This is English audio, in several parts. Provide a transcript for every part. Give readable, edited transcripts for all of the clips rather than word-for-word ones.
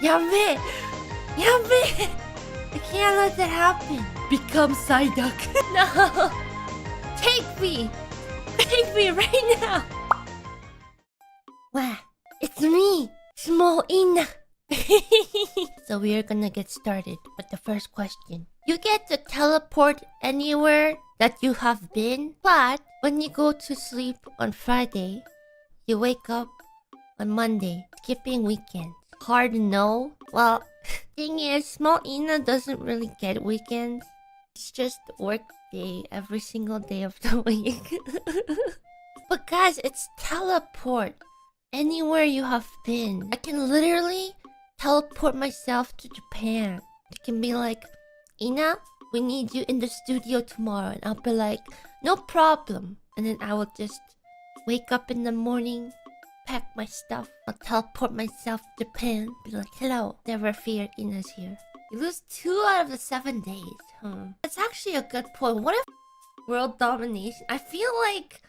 Yummy! Yummy! I can't let that happen. Become Psyduck. No! Take me! Take me right now! Wow, it's me, Small Ina. So we are gonna get started with the first question. You get to teleport anywhere that you have been, but when you go to sleep on Friday, you wake up on Monday, skipping weekends. Hard no? Well, thing is, Small Ina doesn't really get weekends. It's just work day every single day of the week. But guys, it's teleport. Anywhere you have been. I can literally teleport myself to Japan. It can be like, Ina, we need you in the studio tomorrow. And I'll be like, no problem. And then I will just wake up in the morning, pack my stuff. I'll teleport myself to Japan. Be like, hello, never fear, Ina's here. You lose 2 out of the 7 days. That's actually a good point. What if world domination? I feel like,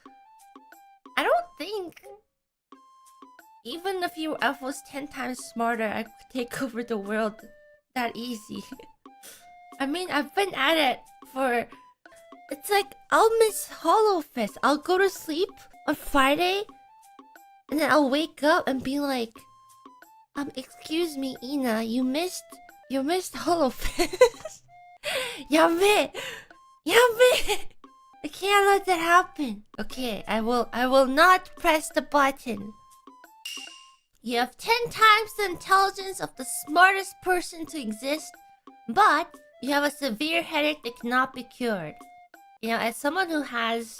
I don't think, even if I was 10 times smarter, I could take over the world that easy. I mean, I've been at it for... It's like, I'll miss Hollow Fest. I'll go to sleep on Friday, and then I'll wake up and be like, excuse me, Ina, you missed Hollow Fest. Yummy! Yummy! I can't let that happen. Okay, I will not press the button. You have 10 times the intelligence of the smartest person to exist, but you have a severe headache that cannot be cured. You know, as someone who has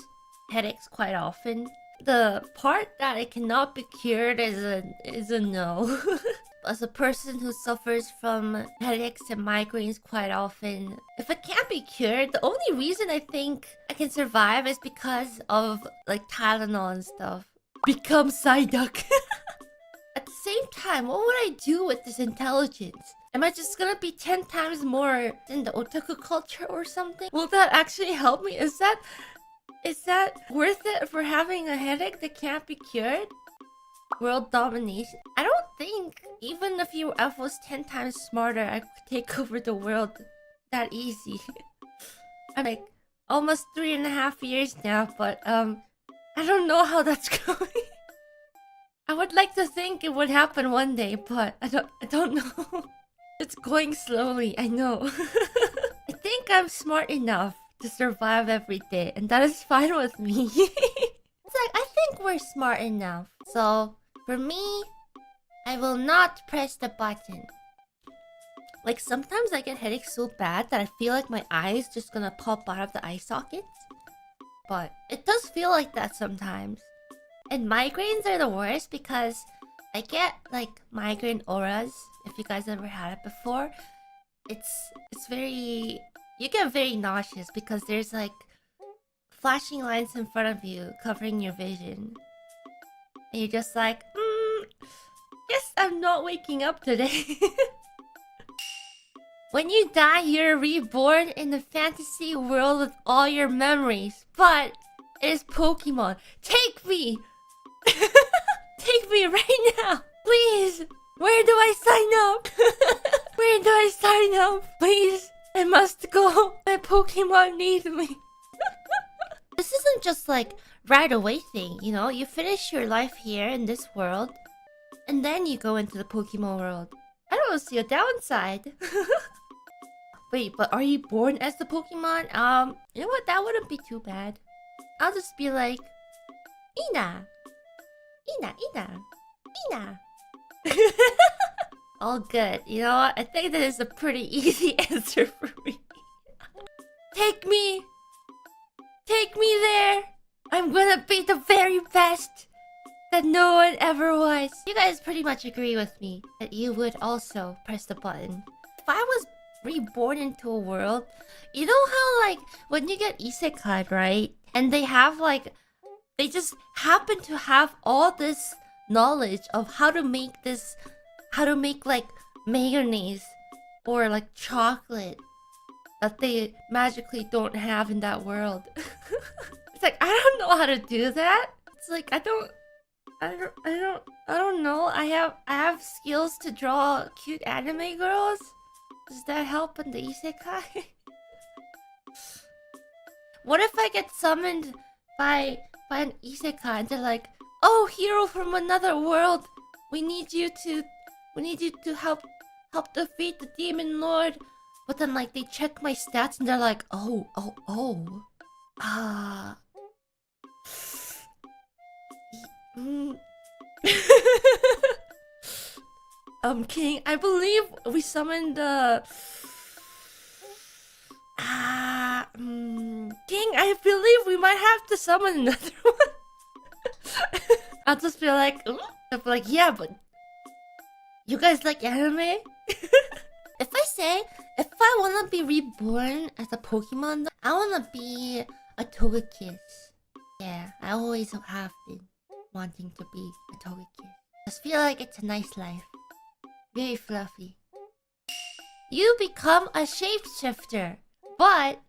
headaches quite often, the part that it cannot be cured is a no. As a person who suffers from headaches and migraines quite often, if it can't be cured, the only reason I think I can survive is because of like Tylenol and stuff. Become Psyduck. At the same time, what would I do with this intelligence? Am I just gonna be 10 times more in the otaku culture or something? Will that actually help me? Is that worth it for having a headache that can't be cured? World domination? I don't think, even if I was 10 times smarter, I could take over the world that easy. I'm like almost 3.5 years now, but I don't know how that's going. I would like to think it would happen one day, but I don't know. It's going slowly, I know. I think I'm smart enough to survive every day, and that is fine with me. It's like, I think we're smart enough. So, for me, I will not press the button. Like, sometimes I get headaches so bad that I feel like my eye's just gonna pop out of the eye sockets. But it does feel like that sometimes. And migraines are the worst because I get like migraine auras. If you guys ever had it before, it's very, you get very nauseous because there's like flashing lines in front of you covering your vision. And you're just like, guess I'm not waking up today. When you die, you're reborn in the fantasy world with all your memories. But it is Pokemon. Take me! Take me right now! Please! Where do I sign up? Where do I sign up? Please! I must go! My Pokemon need me! This isn't just like right away thing, you know? You finish your life here in this world, and then you go into the Pokemon world. I don't see a downside. Wait, but are you born as the Pokemon? You know what? That wouldn't be too bad. I'll just be like, Ina! Ina, Ina, Ina. All good. You know what? I think that is a pretty easy answer for me. Take me! Take me there! I'm gonna be the very best that no one ever was. You guys pretty much agree with me that you would also press the button. If I was reborn into a world, you know how like when you get isekai, right? And they have like, they just happen to have all this knowledge of how to make like mayonnaise or like chocolate that they magically don't have in that world. It's like, I don't know how to do that. It's like, I don't I don't know. I have skills to draw cute anime girls. Does that help in the isekai? What if I get summoned by an isekai and they're like, "Oh, hero from another world, we need you to help defeat the demon lord." But then like they check my stats and they're like, "Oh. King, I believe we summoned King, I believe we might have to summon another one." I'll just be like, I'll be like, "Yeah, but you guys like anime?" If I wanna be reborn as a Pokemon, I wanna be a Togekiss. Yeah, I always have been wanting to be a Togekiss. Just feel like it's a nice life. Very fluffy. You become a shapeshifter, but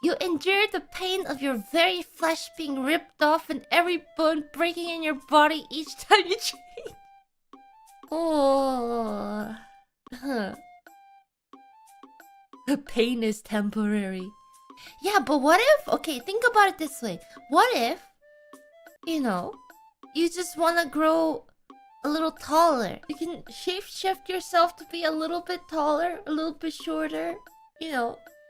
you endure the pain of your very flesh being ripped off and every bone breaking in your body each time you change. Oh. The pain is temporary. Yeah, but what if... Okay, think about it this way. What if, you just want to grow a little taller? You can shape-shift yourself to be a little bit taller, a little bit shorter.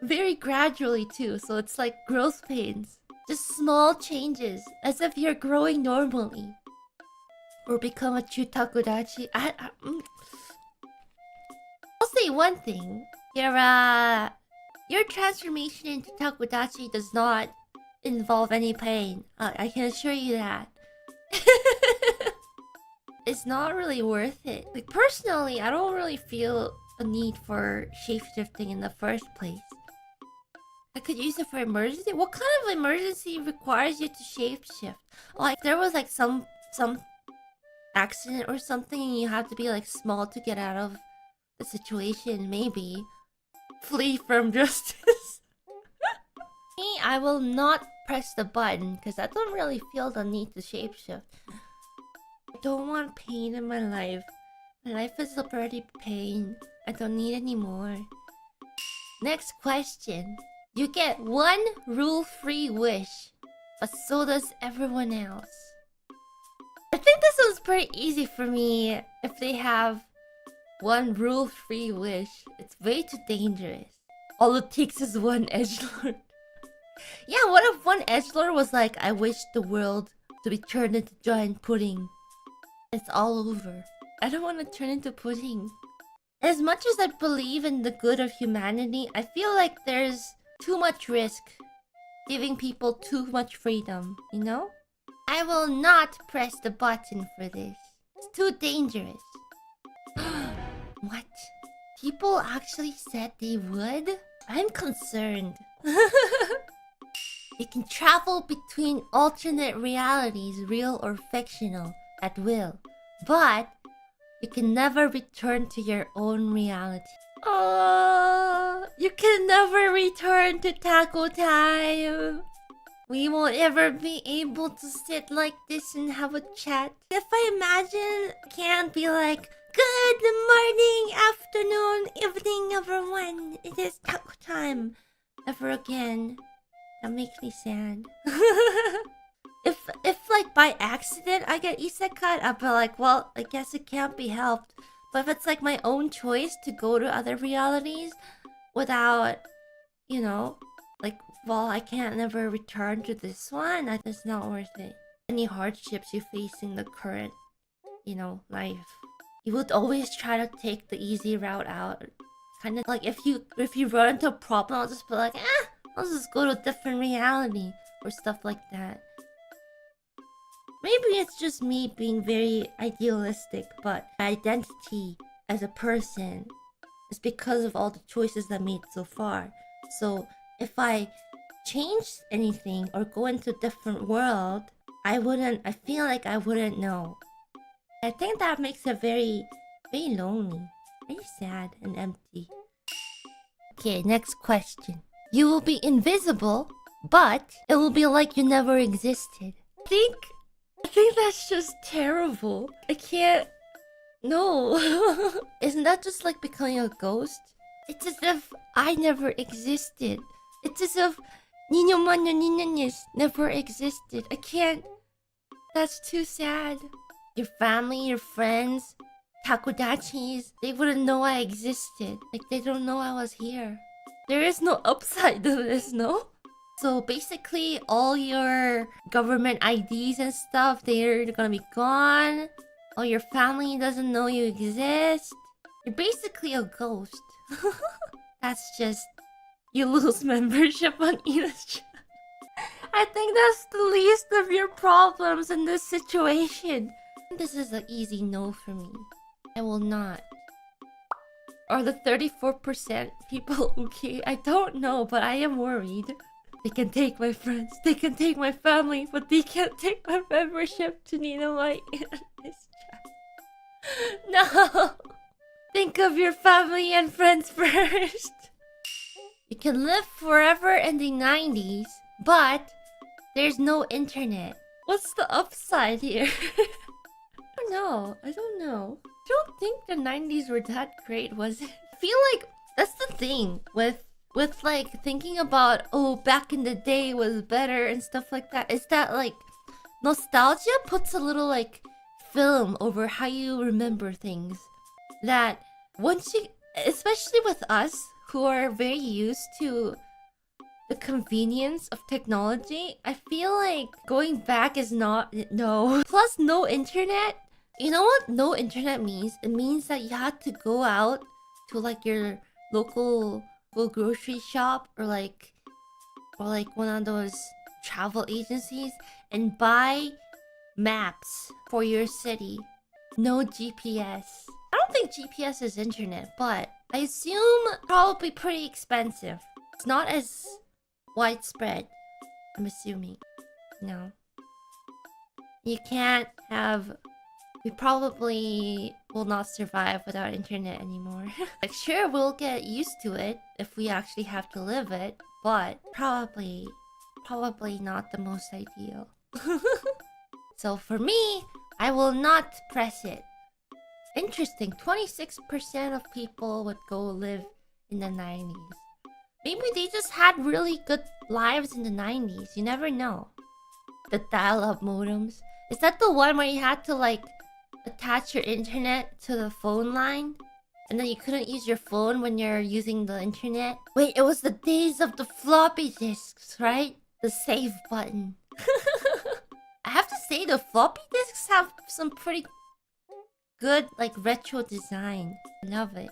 Very gradually too. So it's like growth pains. Just small changes, as if you're growing normally. Or become a true takudachi. I'll say one thing. Your transformation into takudachi does not involve any pain. I can assure you that. It's not really worth it. Like, personally, I don't really feel a need for shapeshifting in the first place. I could use it for emergency. What kind of emergency requires you to shapeshift? Like, there was like some accident or something and you have to be like small to get out of the situation, maybe. Flee from justice. Me, I will not press the button because I don't really feel the need to shapeshift. I don't want pain in my life. My life is already pain. I don't need any more. Next question. You get one rule-free wish, but so does everyone else. I think this one's pretty easy for me if they have one rule-free wish. It's way too dangerous. All it takes is one edgelord. Yeah, what if one edgelord was like, "I wish the world to be turned into giant pudding." It's all over. I don't want to turn into pudding. As much as I believe in the good of humanity, I feel like there's too much risk giving people too much freedom, I will not press the button for this. It's too dangerous. What? People actually said they would? I'm concerned. You can travel between alternate realities, real or fictional, at will. But you can never return to your own reality. Oh, you can never return to taco time. We won't ever be able to sit like this and have a chat. If I imagine, I can't be like, "Good morning, afternoon, evening, everyone. It is taco time." Ever again. That makes me sad. If like by accident I get isekai, I'll be like, well, I guess it can't be helped. But if it's like my own choice to go to other realities without, like, well, I can't never return to this one, it's not worth it. Any hardships you face in the current, life, you would always try to take the easy route out. Kind of like if you run into a problem, I'll just be like, I'll just go to a different reality or stuff like that. Maybe it's just me being very idealistic, but my identity as a person is because of all the choices I made so far. So if I change anything or go into a different world, I feel like I wouldn't know. I think that makes it very, very lonely, very sad and empty. Okay, next question. You will be invisible, but it will be like you never existed. I think that's just terrible. I can't. No. Isn't that just like becoming a ghost? It's as if I never existed. It's as if Ninomae Ina'nis never existed. I can't. That's too sad. Your family, your friends, takodachis, they wouldn't know I existed. Like, they don't know I was here. There is no upside to this, no? So basically, all your government IDs and stuff, they're gonna be gone. All your family doesn't know you exist. You're basically a ghost. That's just... You lose membership on Ina's channel. I think that's the least of your problems in this situation. This is an easy no for me. I will not. Are the 34% people okay? I don't know, but I am worried. They can take my friends, they can take my family, but they can't take my membership to Ninomae Ina'nis. No! Think of your family and friends first. You can live forever in the 90s, but there's no internet. What's the upside here? I don't know. I don't think the 90s were that great, was it? I feel like that's the thing with like thinking about, oh, back in the day was better and stuff like that. Is that like nostalgia puts a little like film over how you remember things. That once you, especially with us who are very used to the convenience of technology, I feel like going back is not, no. Plus no internet. You know what no internet means? It means that you had to go out to like your local grocery shop or like one of those travel agencies and buy maps for your city. No GPS. I don't think GPS is internet, but I assume probably pretty expensive. It's not as widespread, I'm assuming. No. You can't have... We probably will not survive without internet anymore. Like, sure, we'll get used to it if we actually have to live it, but probably not the most ideal. So for me, I will not press it. Interesting, 26% of people would go live in the 90s. Maybe they just had really good lives in the 90s, you never know. The dial-up modems. Is that the one where you had to like attach your internet to the phone line? And then you couldn't use your phone when you're using the internet? Wait, it was the days of the floppy disks, right? The save button. I have to say, the floppy disks have some pretty good, like, retro design. I love it.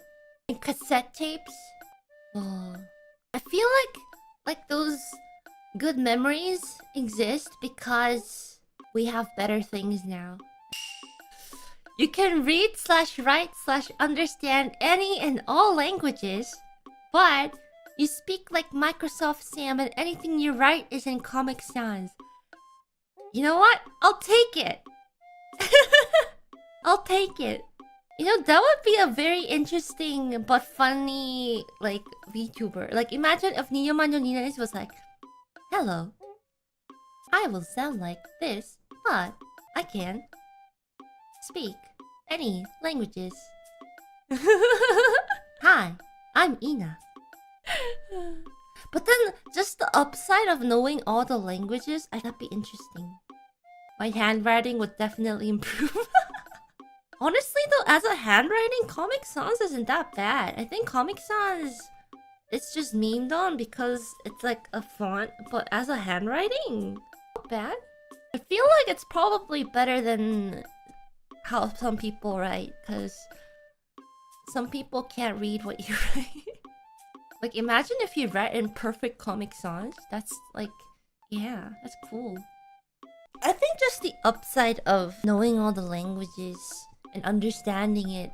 And cassette tapes? Oh. I feel like those good memories exist because we have better things now. You can read / write / understand any and all languages, but you speak like Microsoft Sam and anything you write is in Comic Sans. You know what? I'll take it. I'll take it. You know, that would be a very interesting but funny, like, VTuber. Like, imagine if Ninomae Ina'nis was like, hello, I will sound like this, but I can speak any languages. Hi, I'm Ina. But then, just the upside of knowing all the languages, that'd be interesting. My handwriting would definitely improve. Honestly though, as a handwriting, Comic Sans isn't that bad. I think Comic Sans, it's just memed on because it's like a font, but as a handwriting, not bad. I feel like it's probably better than how some people write, because some people can't read what you write. Like, imagine if you write in perfect Comic Sans. That's like, yeah, that's cool. I think just the upside of knowing all the languages and understanding it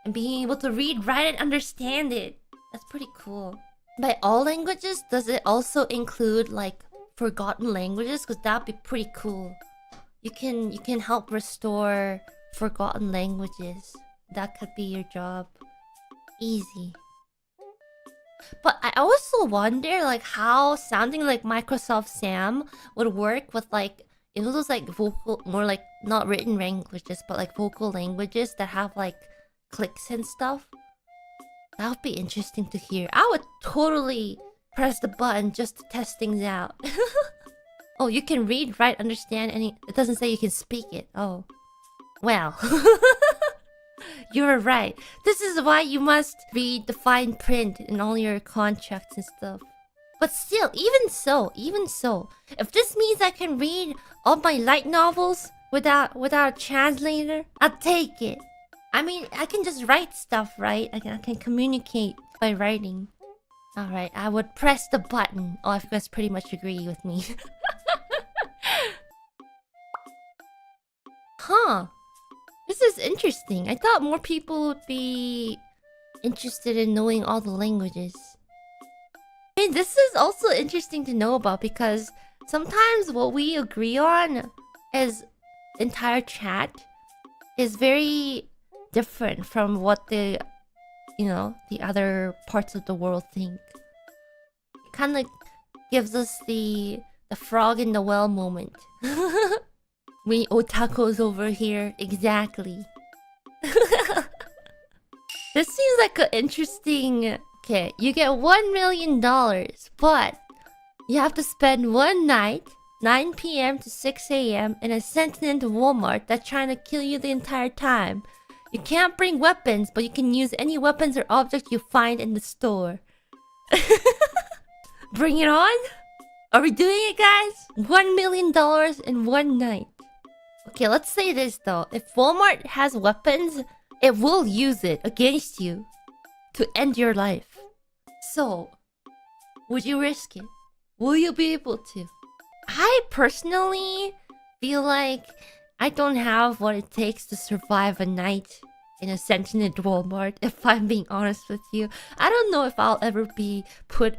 and being able to read, write, and understand it, that's pretty cool. By all languages, does it also include like forgotten languages? Because that'd be pretty cool. You can help restore forgotten languages. That could be your job. Easy. But I also wonder like how sounding like Microsoft Sam would work with like You know those like vocal, more like not written languages, but like vocal languages that have like clicks and stuff? That would be interesting to hear. I would totally press the button just to test things out. Oh, you can read, write, understand any... It doesn't say you can speak it. Oh. Well. You're right. This is why you must read the fine print in all your contracts and stuff. But still, even so, if this means I can read all my light novels without a translator, I'll take it. I mean, I can just write stuff, right? I can communicate by writing. Alright, I would press the button. Oh, you guys pretty much agree with me. Huh. This is interesting. I thought more people would be interested in knowing all the languages. I mean, this is also interesting to know about because sometimes what we agree on as entire chat is very different from what the other parts of the world think. It kind of gives us the frog in the well moment. We otakus over here, exactly. This seems like an interesting... Okay, you get $1 million, but you have to spend one night, 9 p.m. to 6 a.m. in a sentient Walmart that's trying to kill you the entire time. You can't bring weapons, but you can use any weapons or objects you find in the store. Bring it on? Are we doing it, guys? $1 million in one night. Okay, let's say this though. If Walmart has weapons, it will use it against you to end your life. So, would you risk it? Will you be able to? I personally feel like I don't have what it takes to survive a night in a sentient Walmart, if I'm being honest with you. I don't know if I'll ever be put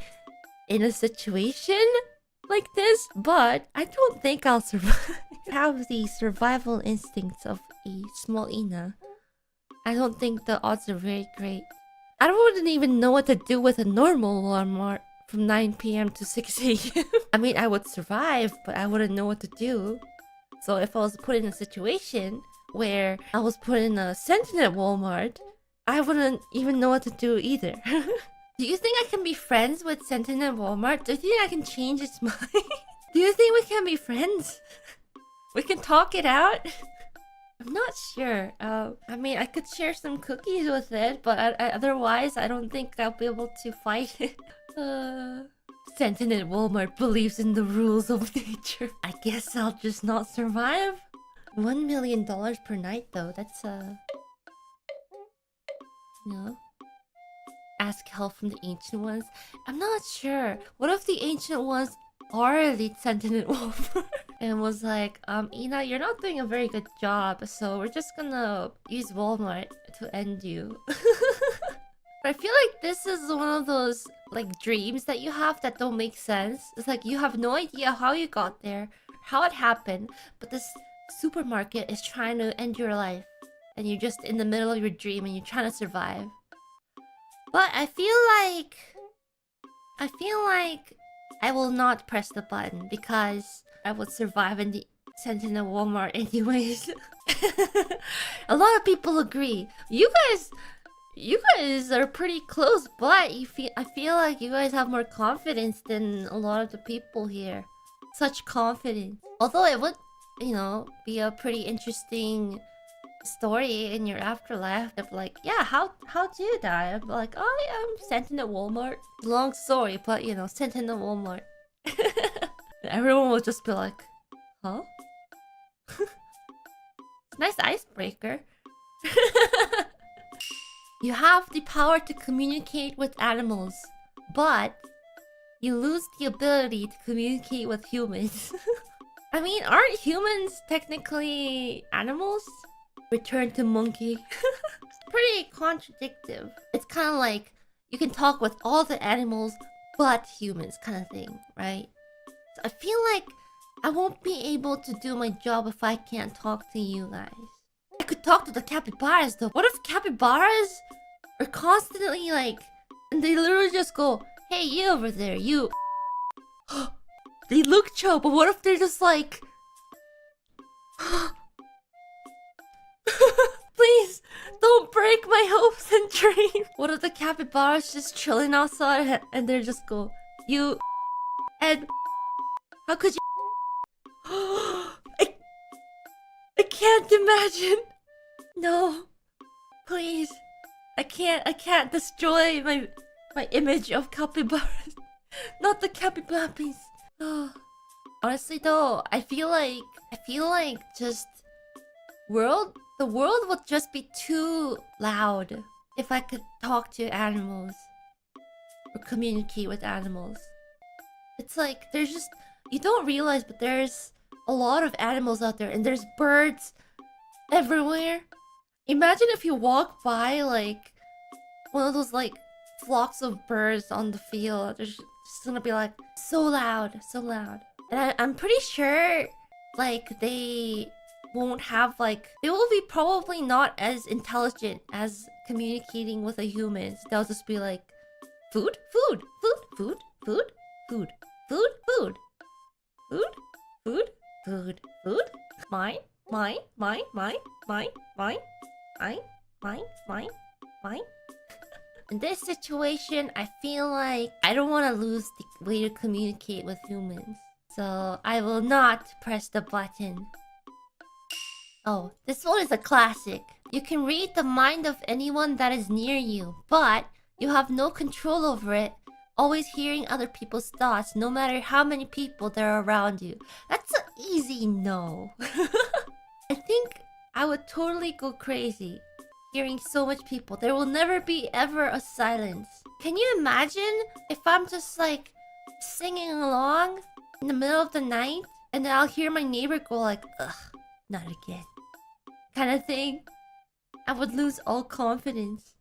in a situation like this, but I don't think I'll survive. Have the survival instincts of a small Ina. I don't think the odds are very great. I wouldn't even know what to do with a normal Walmart from 9 p.m. to 6 a.m. I mean, I would survive, but I wouldn't know what to do. So if I was put in a situation where I was put in a sentient Walmart, I wouldn't even know what to do either. Do you think I can be friends with sentient Walmart? Do you think I can change its mind? Do you think we can be friends? We can talk it out? I'm not sure. I mean, I could share some cookies with it, but otherwise, I don't think I'll be able to fight it. Sentient Walmart believes in the rules of nature. I guess I'll just not survive. $1 million per night, though. That's, ask help from the ancient ones. I'm not sure. What if the ancient ones are the sentient Walmart? And was like, Ina, you're not doing a very good job, so we're just gonna use Walmart to end you. But I feel like this is one of those, like, dreams that you have that don't make sense. It's like you have no idea how you got there, how it happened, but this supermarket is trying to end your life. And you're just in the middle of your dream and you're trying to survive. But I feel like I will not press the button because I would survive in the sentient Walmart anyways. A lot of people agree. You guys are pretty close, but I feel like you guys have more confidence than a lot of the people here. Such confidence. Although it would, be a pretty interesting story in your afterlife of like, yeah, how'd you die? I'm like, oh yeah, I'm sentient Walmart. Long story, but sentient Walmart. Everyone will just be like, huh? Nice icebreaker. You have the power to communicate with animals, but you lose the ability to communicate with humans. I mean, aren't humans technically animals? Return to monkey. It's pretty contradictive. It's kind of like you can talk with all the animals but humans kind of thing, right? So I feel like I won't be able to do my job if I can't talk to you guys. I could talk to the capybaras though. What if capybaras are constantly like, and they literally just go, hey, you over there, you. They look chill, but what if they're just like Please, don't break my hopes and dreams. What if the capybaras just chilling outside and they're just go, you and how could you? I can't imagine. No, please. I can't destroy my image of capybaras. Not the capybaras. Oh. Honestly though, I feel like just the world would just be too loud if I could talk to animals or communicate with animals. It's like there's just, you don't realize, but there's a lot of animals out there and there's birds everywhere. Imagine if you walk by like one of those like flocks of birds on the field. There's just gonna be like so loud, so loud. And I'm pretty sure like they won't have like, they will be probably not as intelligent as communicating with the humans. They'll just be like food, food, food, food, food, food, food, food, food, food, food, food, mine, mine, mine, mine, mine, mine, mine, mine, mine, mine. In this situation, I feel like I don't want to lose the way to communicate with humans. So I will not press the button. Oh, this one is a classic. You can read the mind of anyone that is near you, but you have no control over it. Always hearing other people's thoughts, no matter how many people there are around you. That's an easy no. I think I would totally go crazy hearing so much people. There will never be ever a silence. Can you imagine if I'm just like singing along in the middle of the night and then I'll hear my neighbor go like, ugh, not again, kind of thing? I would lose all confidence.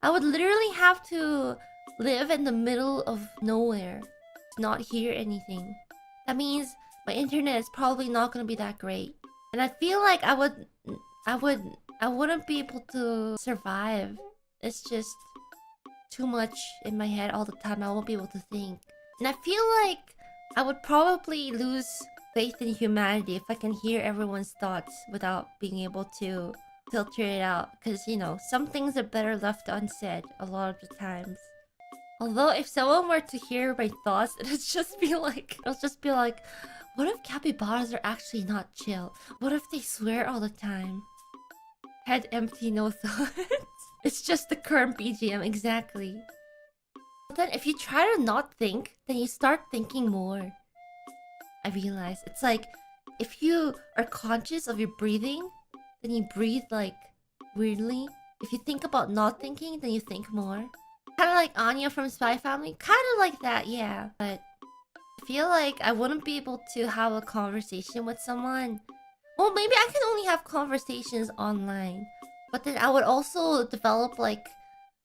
I would literally have to live in the middle of nowhere to not hear anything. That means my internet is probably not gonna be that great. And I feel like I wouldn't be able to survive. It's just too much in my head all the time. I won't be able to think. And I feel like I would probably lose faith in humanity if I can hear everyone's thoughts without being able to filter it out. Because, you know, some things are better left unsaid a lot of the times. Although if someone were to hear my thoughts, it'll just be like, what if capybaras are actually not chill? What if they swear all the time? Head empty, no thoughts. It's just the current BGM, exactly. But then if you try to not think, then you start thinking more. I realize it's like if you are conscious of your breathing, then you breathe like weirdly. If you think about not thinking, then you think more. Kind of like Anya from Spy Family. Kind of like that, yeah. But I feel like I wouldn't be able to have a conversation with someone. Well, maybe I can only have conversations online. But then I would also develop like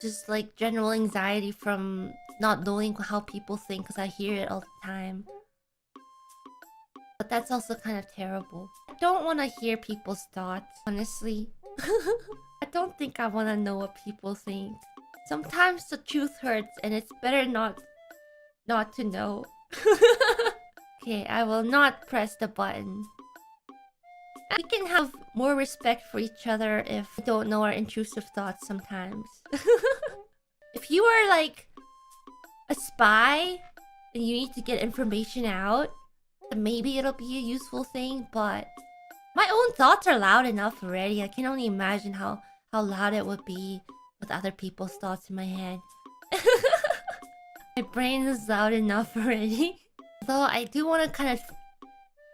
just like general anxiety from not knowing how people think because I hear it all the time. But that's also kind of terrible. I don't want to hear people's thoughts, honestly. I don't think I want to know what people think. Sometimes the truth hurts and it's better not to know. Okay, I will not press the button. We can have more respect for each other if we don't know our intrusive thoughts sometimes. If you are like a spy and you need to get information out, then maybe it'll be a useful thing, but my own thoughts are loud enough already. I can only imagine how loud it would be with other people's thoughts in my head. My brain is loud enough already. Though I do want to kind of,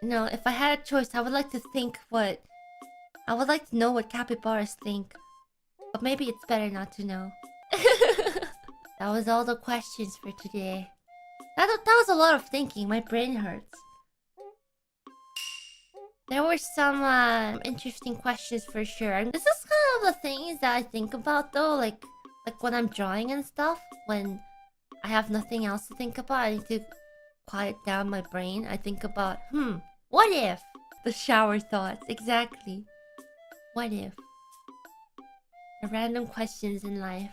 you know, if I had a choice, I would like to know what capybaras think. But maybe it's better not to know. That was all the questions for today. That was a lot of thinking. My brain hurts. There were some interesting questions for sure. And this is kind of the things that I think about though, like when I'm drawing and stuff. When I have nothing else to think about, I need to quiet down my brain. I think about, what if? The shower thoughts, exactly. What if? The random questions in life.